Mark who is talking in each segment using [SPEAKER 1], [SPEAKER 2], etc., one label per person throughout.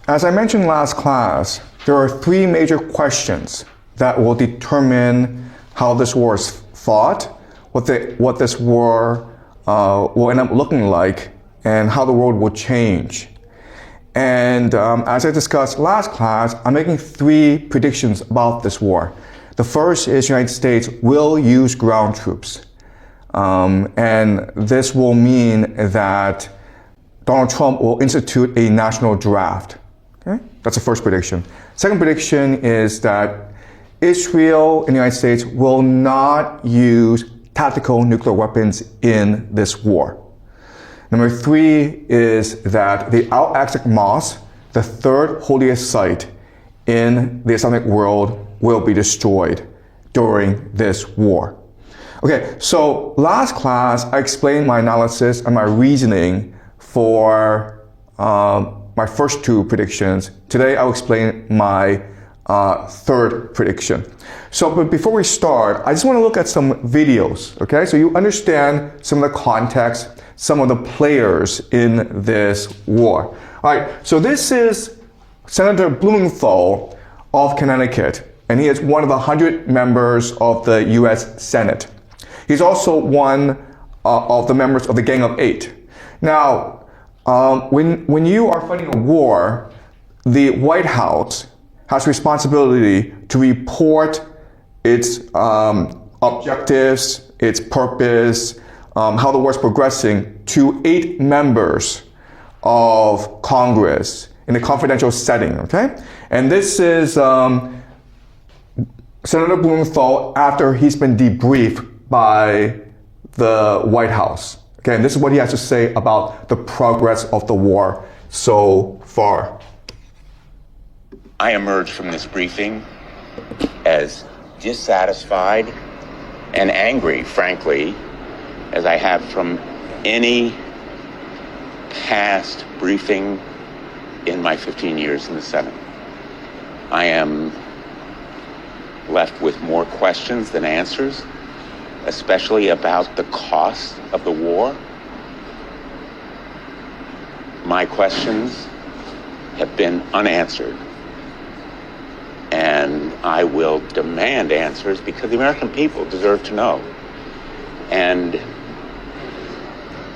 [SPEAKER 1] As I mentioned last class, there are three major questions that will determine how this war is fought, what this war will end up looking like, and how the world will change. And as I discussed last class, I'm making three predictions about this war. The first is the United States will use ground troops. And this will mean that Donald Trump will institute a national draft. Okay? That's the first prediction. Second prediction is that Israel and the United States will not use tactical nuclear weapons in this war. Number three is that the Al-Aqsa Mosque, the third holiest site in the Islamic world, will be destroyed during this war. Okay, so last class I explained my analysis and my reasoning for my first two predictions. Today I'll explain my third prediction. But before we start, I just want to look at some videos, okay? So you understand some of the context, some of the players in this war. All right, so this is Senator Blumenthal of Connecticut, and he is one of the 100 members of the U.S. Senate. He's also one of the members of the Gang of Eight. Now, when you are fighting a war, the White House has responsibility to report its objectives, its purpose, how the war is progressing to 8 members of Congress in a confidential setting, okay? And this is Senator Blumenthal after he's been debriefed by the White House. Okay, and this is what he has to say about the progress of the war so far.
[SPEAKER 2] I emerged from this briefing as dissatisfied and angry, frankly, as I have from any past briefing in my 15 years in the Senate. I am left with more questions than answers, especially about the cost of the war. My questions have been unanswered, and I will demand answers because the American people deserve to know. And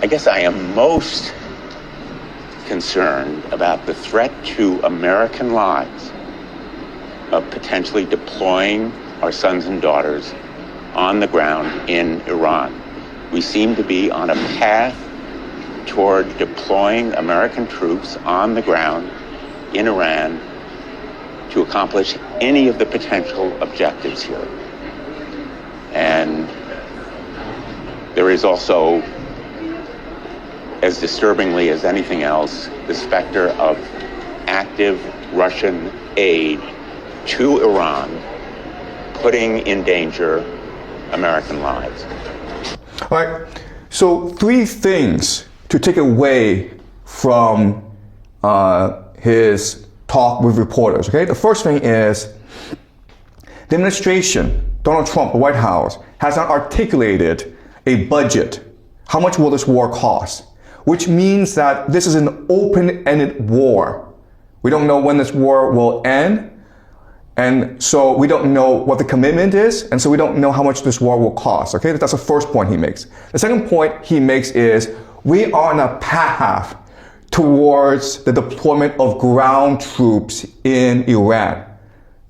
[SPEAKER 2] I guess I am most concerned about the threat to American lives of potentially deploying our sons and daughters on the ground in Iran. We seem to be on a path toward deploying American troops on the ground in Iran to accomplish any of the potential objectives here. And there is also, as disturbingly as anything else, the specter of active Russian aid to Iran, putting in danger American lives.
[SPEAKER 1] All right, so 3 things to take away from his talk with reporters, okay? The first thing is the administration, Donald Trump, the White House, has not articulated a budget. How much will this war cost? Which means that this is an open-ended war. We don't know when this war will end, and so we don't know what the commitment is, and so we don't know how much this war will cost, okay? That's the first point he makes. The second point he makes is we are on a path towards the deployment of ground troops in Iran,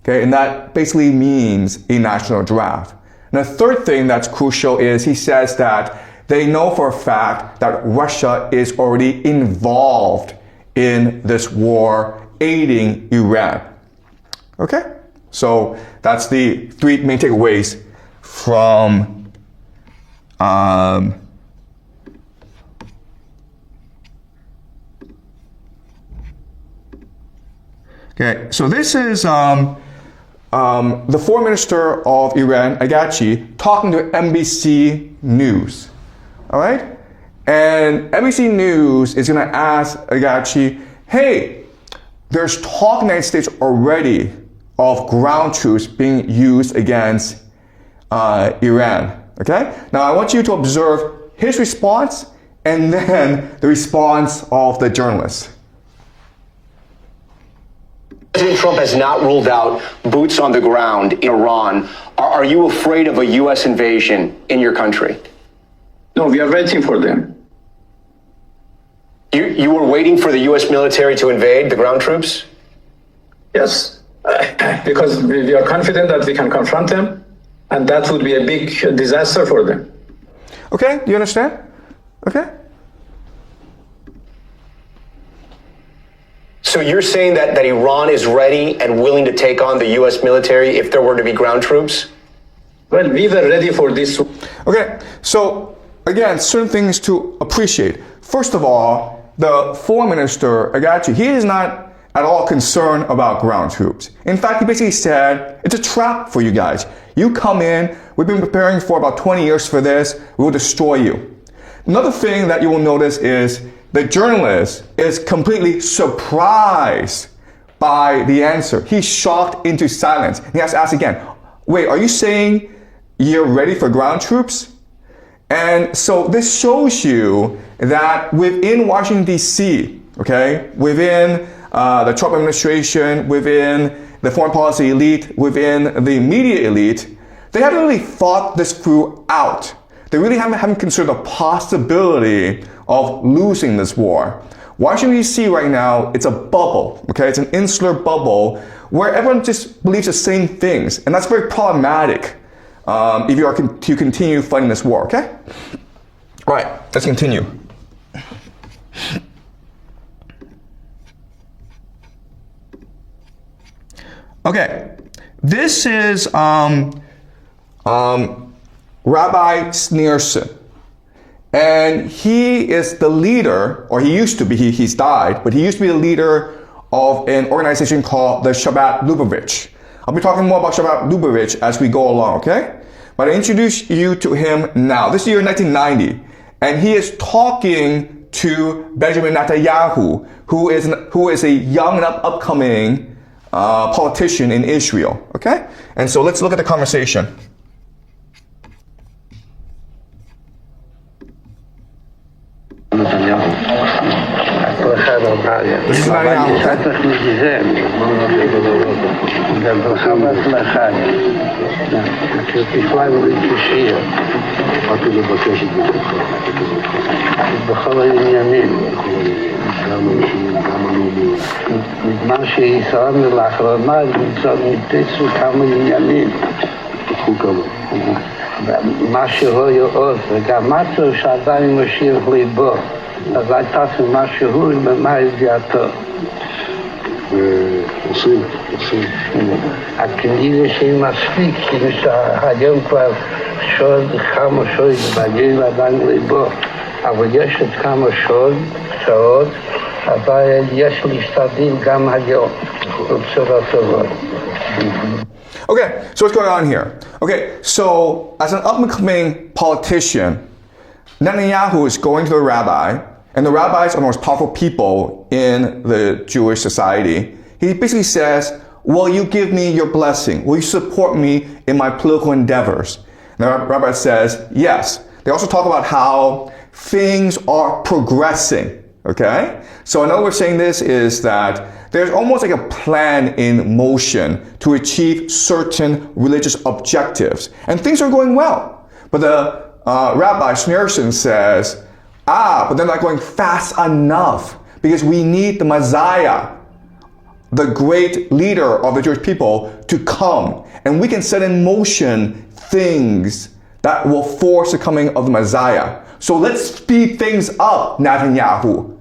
[SPEAKER 1] okay? And that basically means a national draft. And the third thing that's crucial is he says that they know for a fact that Russia is already involved in this war, aiding Iran. Okay? So that's the 3 main takeaways from okay, so this is the foreign minister of Iran, Agachi, talking to NBC News. All right? And NBC News is going to ask Agachi, hey, there's talk in the United States already of ground troops being used against Iran. Okay? Now I want you to observe his response and then the response of the journalist.
[SPEAKER 3] President Trump has not ruled out boots on the ground in Iran. Are you afraid of a U.S. invasion in your country?
[SPEAKER 4] No, we are waiting for them.
[SPEAKER 3] You were waiting for the U.S. military to invade the ground troops?
[SPEAKER 4] Yes, because we are confident that we can confront them, and that would be a big disaster for them.
[SPEAKER 1] Okay, do you understand? Okay.
[SPEAKER 3] So you're saying that Iran is ready and willing to take on the U.S. military if there were to be ground troops?
[SPEAKER 4] Well, we were ready for this.
[SPEAKER 1] Okay, so again, certain things to appreciate. First of all, the foreign minister, Agachi, he is not at all concerned about ground troops. In fact, he basically said, it's a trap for you guys. You come in, we've been preparing for about 20 years for this, we will destroy you. Another thing that you will notice is the journalist is completely surprised by the answer. He's shocked into silence. He has to ask again, wait, are you saying you're ready for ground troops? And so this shows you that within Washington, D.C., okay, within the Trump administration, within the foreign policy elite, within the media elite, they haven't really thought this through out. They really haven't considered the possibility of losing this war. Washington, D.C. right now, it's a bubble, okay? It's an insular bubble where everyone just believes the same things. And that's very problematic if you are to continue fighting this war, okay? All right, let's continue. Okay, this is Rabbi Sneerson. And he is the leader, or he used to be, he's died, but he used to be the leader of an organization called the Shabbat Lubavitch. I'll be talking more about Shabbat Lubavitch as we go along, okay? But I introduce you to him now. This is year 1990, and he is talking to Benjamin Netanyahu, who is a young and upcoming politician in Israel, okay? And so let's look at the conversation. This is
[SPEAKER 5] מה שהוא עוד, וגם משהו שעדיין משאיר ליבו, אז הייתה משהו במה ידיעתו. עושים. הכנראה שהיא מספיק, שהיום כבר כמה שעות מגיעים עדיין ליבו, אבל יש עוד כמה שעות, אבל יש להשתדל גם היום, בצורה טובה.
[SPEAKER 1] Okay, so what's going on here? Okay, so as an up-and-coming politician, Netanyahu is going to the rabbi, and the rabbis are the most powerful people in the Jewish society. He basically says, will you give me your blessing? Will you support me in my political endeavors? And the rabbi says, yes. They also talk about how things are progressing, okay? So another way of saying this is that there's almost like a plan in motion to achieve certain religious objectives. And things are going well. But the Rabbi Schneerson says, but they're not going fast enough because we need the Messiah, the great leader of the Jewish people, to come. And we can set in motion things that will force the coming of the Messiah. So let's speed things up, Netanyahu.